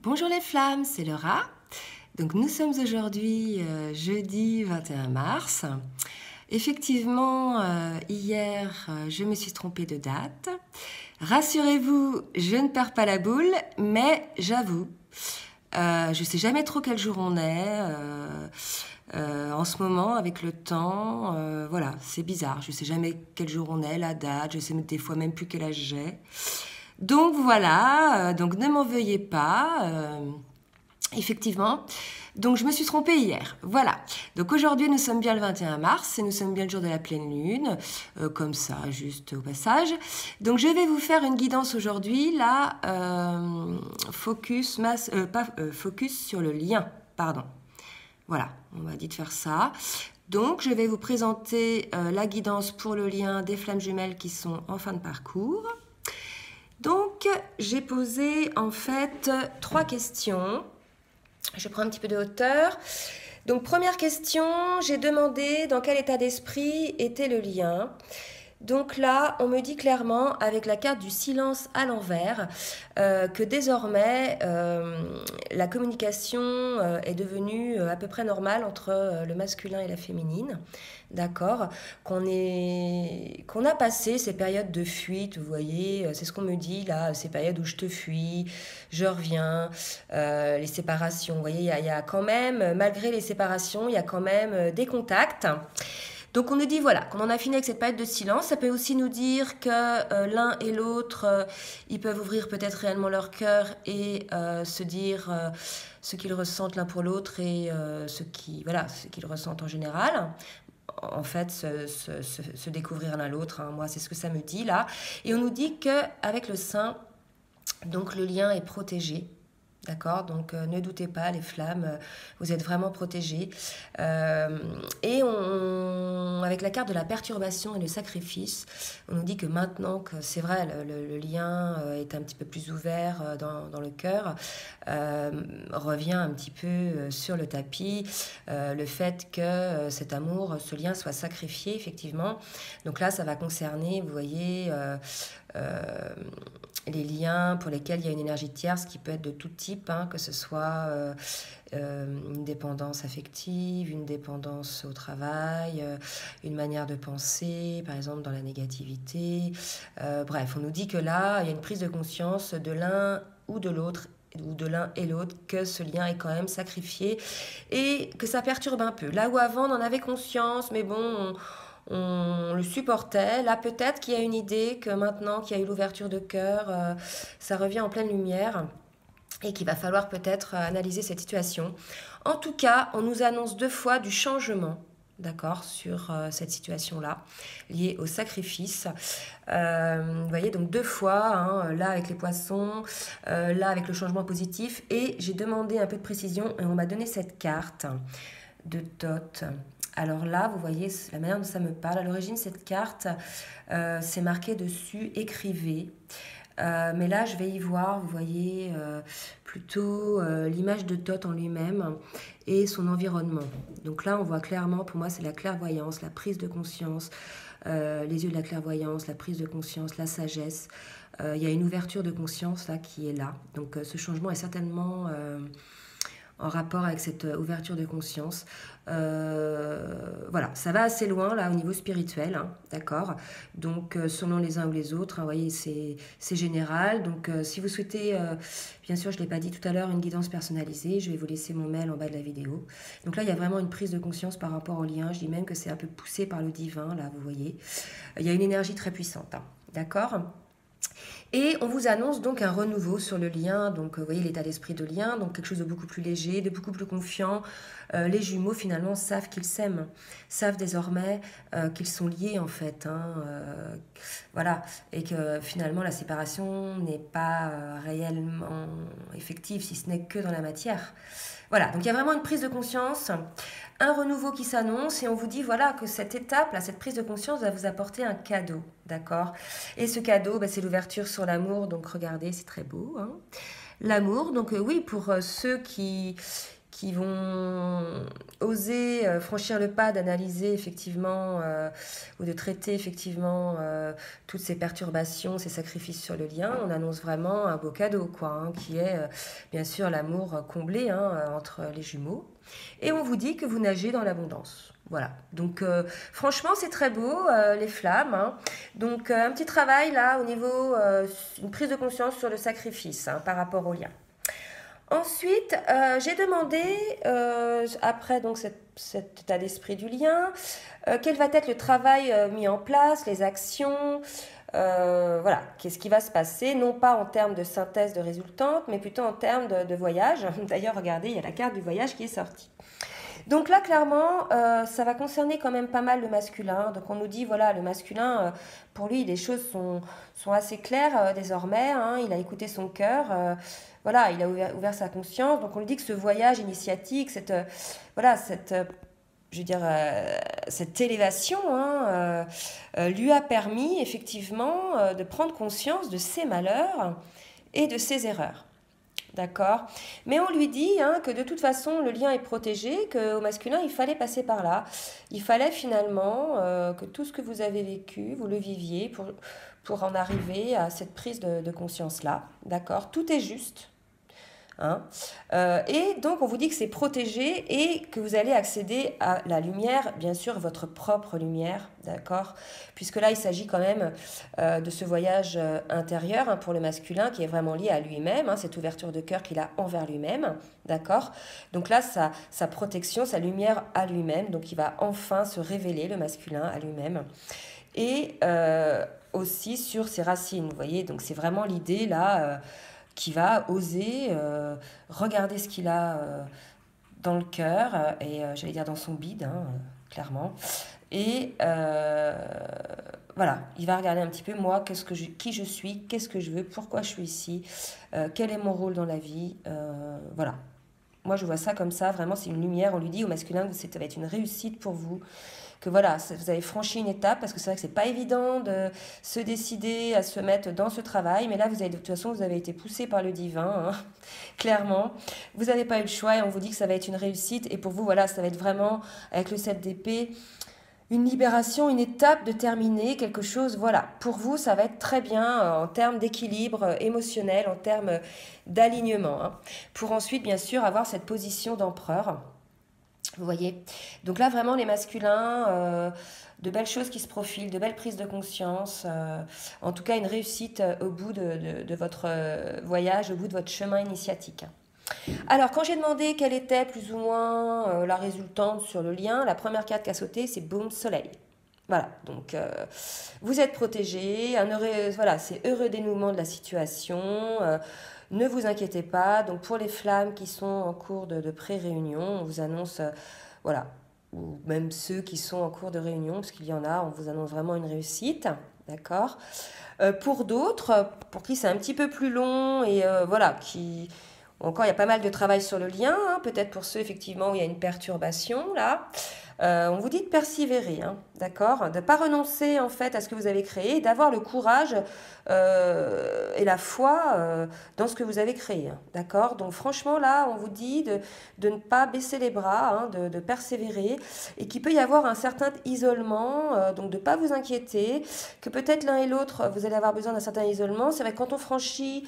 Bonjour les flammes, c'est Laura. Donc nous sommes aujourd'hui jeudi 21 mars. Effectivement, hier, je me suis trompée de date. Rassurez-vous, je ne perds pas la boule, mais j'avoue, je ne sais jamais trop quel jour on est. En ce moment, avec le temps, voilà, c'est bizarre. Je ne sais jamais quel jour on est, la date. Je sais des fois même plus quel âge j'ai. Donc voilà, donc ne m'en veuillez pas. Effectivement. Donc je me suis trompée hier. Voilà. Donc aujourd'hui nous sommes bien le 21 mars et nous sommes bien le jour de la pleine lune. Comme ça, juste au passage. Donc je vais vous faire une guidance aujourd'hui. Là, focus sur le lien. Pardon. Voilà, on m'a dit de faire ça. Donc je vais vous présenter la guidance pour le lien des flammes jumelles qui sont en fin de parcours. Donc j'ai posé en fait 3 questions. Je prends un petit peu de hauteur. Donc première question, j'ai demandé dans quel état d'esprit était le lien. Donc là, on me dit clairement, avec la carte du silence à l'envers, que désormais, la communication est devenue à peu près normale entre le masculin et la féminine. D'accord, qu'on a passé ces périodes de fuite, vous voyez, c'est ce qu'on me dit là, ces périodes où je te fuis, je reviens, les séparations, vous voyez, il y a quand même, malgré les séparations, il y a quand même des contacts. Donc on nous dit voilà, qu'on en a fini avec cette période de silence. Ça peut aussi nous dire que l'un et l'autre, ils peuvent ouvrir peut-être réellement leur cœur et se dire ce qu'ils ressentent l'un pour l'autre et ce qu'ils ressentent en général. En fait, se découvrir l'un l'autre. Hein. Moi, c'est ce que ça me dit là. Et on nous dit qu'avec le sein, donc le lien est protégé. D'accord, donc ne doutez pas, les flammes, vous êtes vraiment protégés. Et avec la carte de la perturbation et le sacrifice, on nous dit que maintenant que c'est vrai, le lien est un petit peu plus ouvert dans le cœur, revient un petit peu sur le tapis le fait que cet amour, ce lien soit sacrifié, effectivement. Donc là, ça va concerner, vous voyez, les liens pour lesquels il y a une énergie tierce qui peut être de tout type, hein, que ce soit une dépendance affective, une dépendance au travail, une manière de penser, par exemple dans la négativité. Bref, on nous dit que là, il y a une prise de conscience de l'un ou de l'autre ou de l'un et l'autre, que ce lien est quand même sacrifié et que ça perturbe un peu. Là où avant, on en avait conscience, mais bon, on le supportait. Là, peut-être qu'il y a une idée que maintenant qu'il y a eu l'ouverture de cœur, ça revient en pleine lumière et qu'il va falloir peut-être analyser cette situation. En tout cas, on nous annonce 2 fois du changement. D'accord, sur cette situation-là, liée au sacrifice. Vous voyez, donc 2 fois, hein, là avec les poissons, là avec le changement positif. Et j'ai demandé un peu de précision et on m'a donné cette carte de Thoth. Alors là, vous voyez la manière dont ça me parle. À l'origine, cette carte, c'est marqué dessus « Écrivez ». Mais là, je vais y voir, vous voyez, plutôt l'image de Thoth en lui-même et son environnement. Donc là, on voit clairement, pour moi, c'est la clairvoyance, la prise de conscience, les yeux de la clairvoyance, la prise de conscience, la sagesse. Il y a une ouverture de conscience là qui est là. Donc ce changement est certainement en rapport avec cette ouverture de conscience. Voilà, ça va assez loin là au niveau spirituel, hein, d'accord. Donc selon les uns ou les autres, hein, vous voyez, c'est général. Donc si vous souhaitez, bien sûr, je ne l'ai pas dit tout à l'heure, une guidance personnalisée, je vais vous laisser mon mail en bas de la vidéo. Donc là, il y a vraiment une prise de conscience par rapport au lien. Je dis même que c'est un peu poussé par le divin, là, vous voyez. Il y a une énergie très puissante, hein, d'accord. Et on vous annonce donc un renouveau sur le lien, donc vous voyez l'état d'esprit de lien, donc quelque chose de beaucoup plus léger, de beaucoup plus confiant. Les jumeaux finalement savent qu'ils s'aiment, savent désormais qu'ils sont liés en fait, hein, voilà, et que finalement la séparation n'est pas réellement effective si ce n'est que dans la matière. Voilà, donc il y a vraiment une prise de conscience, un renouveau qui s'annonce et on vous dit voilà que cette étape, là, cette prise de conscience va vous apporter un cadeau, d'accord. Et ce cadeau, bah, c'est l'ouverture sur l'amour, donc regardez, c'est très beau, hein. L'amour, donc oui, pour ceux qui vont oser franchir le pas d'analyser effectivement ou de traiter effectivement toutes ces perturbations, ces sacrifices sur le lien, on annonce vraiment un beau cadeau, quoi, hein, qui est bien sûr l'amour comblé, hein, entre les jumeaux. Et on vous dit que vous nagez dans l'abondance. Voilà, donc franchement c'est très beau, les flammes, hein. Donc un petit travail là au niveau, une prise de conscience sur le sacrifice, hein, par rapport au lien. Ensuite, j'ai demandé, après donc cet état d'esprit du lien, quel va être le travail mis en place, les actions, voilà, qu'est-ce qui va se passer, non pas en termes de synthèse de résultante, mais plutôt en termes de voyage. D'ailleurs, regardez, il y a la carte du voyage qui est sortie. Donc là, clairement, ça va concerner quand même pas mal le masculin. Donc on nous dit, voilà, le masculin, pour lui, les choses sont assez claires désormais, hein. Il a écouté son cœur, voilà, il a ouvert sa conscience. Donc on lui dit que ce voyage initiatique, voilà, je veux dire, cette élévation, hein, lui a permis effectivement de prendre conscience de ses malheurs et de ses erreurs. D'accord. Mais on lui dit, hein, que de toute façon, le lien est protégé, qu'au masculin, il fallait passer par là. Il fallait finalement que tout ce que vous avez vécu, vous le viviez pour en arriver à cette prise de conscience-là. D'accord. Tout est juste. Hein. Et donc on vous dit que c'est protégé et que vous allez accéder à la lumière, bien sûr votre propre lumière, d'accord, puisque là il s'agit quand même de ce voyage intérieur, hein, pour le masculin, qui est vraiment lié à lui-même, hein, cette ouverture de cœur qu'il a envers lui-même, d'accord. Donc là sa protection, sa lumière à lui-même, donc il va enfin se révéler, le masculin, à lui-même, et aussi sur ses racines, vous voyez. Donc c'est vraiment l'idée là, qui va oser regarder ce qu'il a dans le cœur, et j'allais dire dans son bide, hein, clairement. Et voilà, il va regarder un petit peu moi, qui je suis, qu'est-ce que je veux, pourquoi je suis ici, quel est mon rôle dans la vie, voilà. Moi, je vois ça comme ça, vraiment, c'est une lumière. On lui dit au masculin que ça va être une réussite pour vous, que voilà, vous avez franchi une étape, parce que c'est vrai que c'est pas évident de se décider à se mettre dans ce travail, mais là, de toute façon, vous avez été poussé par le divin, hein, clairement. Vous n'avez pas eu le choix et on vous dit que ça va être une réussite. Et pour vous, voilà, ça va être vraiment, avec le 7 d'épée, une libération, une étape de terminer quelque chose. Voilà, pour vous, ça va être très bien en termes d'équilibre émotionnel, en termes d'alignement, hein, pour ensuite, bien sûr, avoir cette position d'empereur. Vous voyez. Donc là, vraiment, les masculins, de belles choses qui se profilent, de belles prises de conscience, en tout cas, une réussite au bout de votre voyage, au bout de votre chemin initiatique. Alors, quand j'ai demandé quelle était plus ou moins la résultante sur le lien, la première carte qui a sauté, c'est boum, soleil. Voilà, donc vous êtes protégés, voilà, c'est heureux dénouement de la situation, ne vous inquiétez pas. Donc pour les flammes qui sont en cours de pré-réunion, on vous annonce, voilà, ou même ceux qui sont en cours de réunion, parce qu'il y en a, on vous annonce vraiment une réussite, d'accord. Pour d'autres, pour qui c'est un petit peu plus long et voilà, encore il y a pas mal de travail sur le lien, hein, peut-être pour ceux effectivement où il y a une perturbation là. On vous dit de persévérer, hein, d'accord, de ne pas renoncer en fait à ce que vous avez créé, d'avoir le courage et la foi dans ce que vous avez créé, hein, d'accord. Donc franchement là, on vous dit de ne pas baisser les bras, hein, de persévérer, et qu'il peut y avoir un certain isolement, donc de ne pas vous inquiéter, que peut-être l'un et l'autre, vous allez avoir besoin d'un certain isolement. C'est vrai que quand on franchit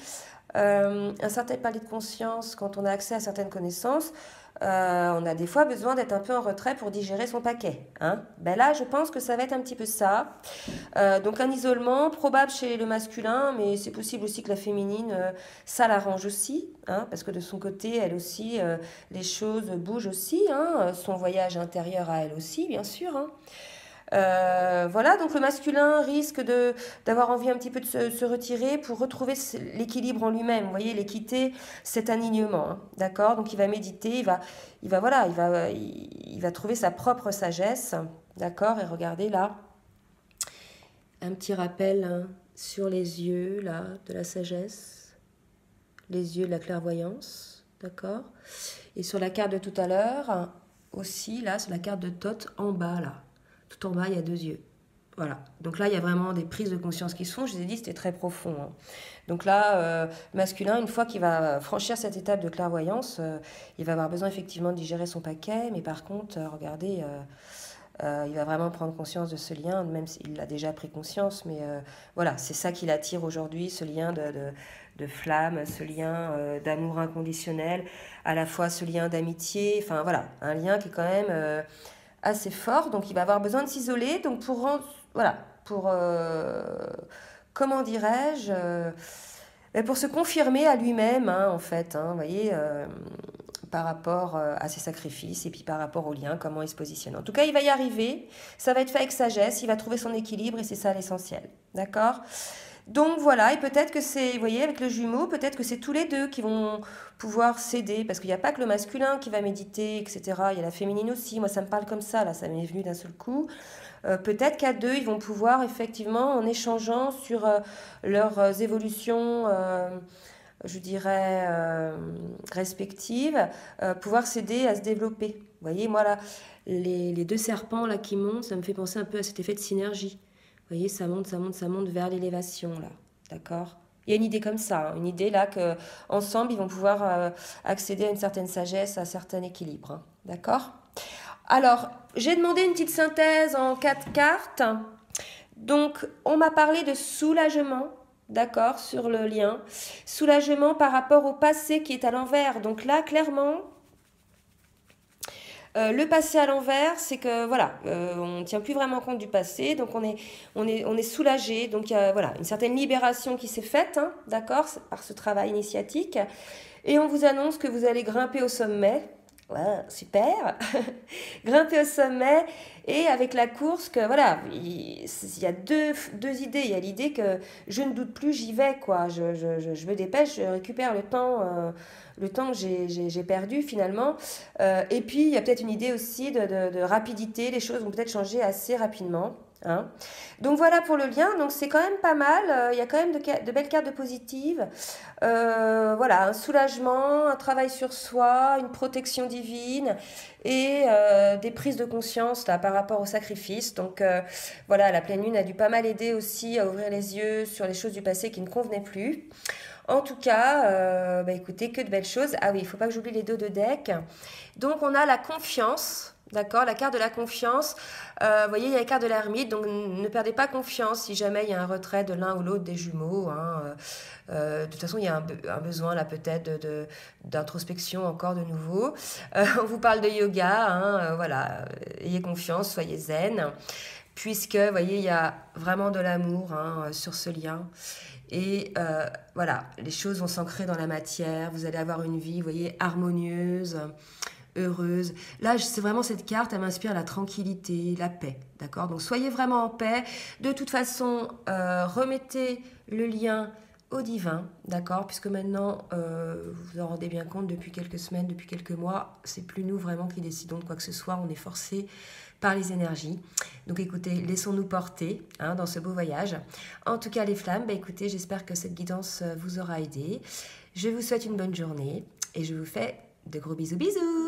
un certain palier de conscience, quand on a accès à certaines connaissances, on a des fois besoin d'être un peu en retrait pour digérer son paquet, hein. Ben là, je pense que ça va être un petit peu ça. Donc un isolement probable chez le masculin, mais c'est possible aussi que la féminine, ça l'arrange aussi, hein, parce que de son côté, elle aussi, les choses bougent aussi, hein, son voyage intérieur à elle aussi, bien sûr, hein. Voilà, donc le masculin risque d'avoir envie un petit peu de se retirer pour retrouver l'équilibre en lui-même. Vous voyez, l'équité, cet alignement, hein, d'accord. Donc il va méditer, il va trouver sa propre sagesse, d'accord. Et regardez là, un petit rappel, hein, sur les yeux là de la sagesse, les yeux de la clairvoyance, d'accord. Et sur la carte de tout à l'heure, aussi là, sur la carte de Thoth, en bas là. Tout en bas, il y a 2 yeux. Voilà. Donc là, il y a vraiment des prises de conscience qui se font. Je vous ai dit, c'était très profond, hein. Donc là, masculin, une fois qu'il va franchir cette étape de clairvoyance, il va avoir besoin effectivement de digérer son paquet. Mais par contre, regardez, il va vraiment prendre conscience de ce lien, même s'il a déjà pris conscience. Mais voilà, c'est ça qui l'attire aujourd'hui, ce lien de flamme, ce lien d'amour inconditionnel, à la fois ce lien d'amitié. Enfin voilà, un lien qui est quand même assez fort. Donc il va avoir besoin de s'isoler. Donc pour rendre, voilà, pour comment dirais-je, pour se confirmer à lui-même, hein, en fait, hein, vous voyez, par rapport à ses sacrifices et puis par rapport au lien, comment il se positionne. En tout cas, il va y arriver, ça va être fait avec sagesse, il va trouver son équilibre et c'est ça l'essentiel, d'accord? Donc voilà, et peut-être que c'est, vous voyez, avec le jumeau, peut-être que c'est tous les deux qui vont pouvoir s'aider, parce qu'il n'y a pas que le masculin qui va méditer, etc. Il y a la féminine aussi, moi ça me parle comme ça, là, ça m'est venu d'un seul coup. Peut-être qu'à deux, ils vont pouvoir effectivement, en échangeant sur leurs évolutions, je dirais, respectives, pouvoir s'aider à se développer. Vous voyez, moi là, les deux serpents là qui montent, ça me fait penser un peu à cet effet de synergie. Vous voyez, ça monte, ça monte, ça monte vers l'élévation là, d'accord? Il y a une idée comme ça, hein, une idée là que ensemble ils vont pouvoir accéder à une certaine sagesse, à un certain équilibre, hein, d'accord? Alors, j'ai demandé une petite synthèse en 4 cartes. Donc, on m'a parlé de soulagement, d'accord, sur le lien. Soulagement par rapport au passé qui est à l'envers. Donc là, clairement, le passé à l'envers, c'est que voilà, on ne tient plus vraiment compte du passé, donc on est soulagé. Donc il y a voilà, une certaine libération qui s'est faite, hein, d'accord, par ce travail initiatique. Et on vous annonce que vous allez grimper au sommet. Ouais, super. Grimper au sommet et avec la course que voilà, il y a deux idées. Il y a l'idée que je ne doute plus, j'y vais quoi. Je me dépêche, je récupère le temps que j'ai perdu finalement. Et puis il y a peut-être une idée aussi de rapidité. Les choses vont peut-être changer assez rapidement. Hein. Donc voilà pour le lien, donc c'est quand même pas mal, il y a quand même de belles cartes de positives, voilà, un soulagement, un travail sur soi, une protection divine et des prises de conscience là, par rapport au sacrifice. Donc voilà, la pleine lune a dû pas mal aider aussi à ouvrir les yeux sur les choses du passé qui ne convenaient plus. En tout cas, bah écoutez, que de belles choses. Ah oui, il ne faut pas que j'oublie les deux de deck. Donc on a la confiance. D'accord, la carte de la confiance. Vous voyez, il y a la carte de l'ermite, donc ne perdez pas confiance si jamais il y a un retrait de l'un ou l'autre des jumeaux. Hein. De toute façon, il y a un besoin là peut-être d'introspection encore de nouveau. On vous parle de yoga, hein, voilà, ayez confiance, soyez zen, puisque, vous voyez, il y a vraiment de l'amour hein, sur ce lien. Et voilà, les choses vont s'ancrer dans la matière, vous allez avoir une vie, vous voyez, harmonieuse, heureuse. Là, c'est vraiment cette carte, elle m'inspire la tranquillité, la paix, d'accord? Donc, soyez vraiment en paix. De toute façon, remettez le lien au divin, d'accord? Puisque maintenant, vous vous en rendez bien compte, depuis quelques semaines, depuis quelques mois, c'est plus nous vraiment qui décidons de quoi que ce soit, on est forcé par les énergies. Donc écoutez, laissons-nous porter hein, dans ce beau voyage. En tout cas, les flammes, bah, écoutez, j'espère que cette guidance vous aura aidé. Je vous souhaite une bonne journée et je vous fais de gros bisous bisous.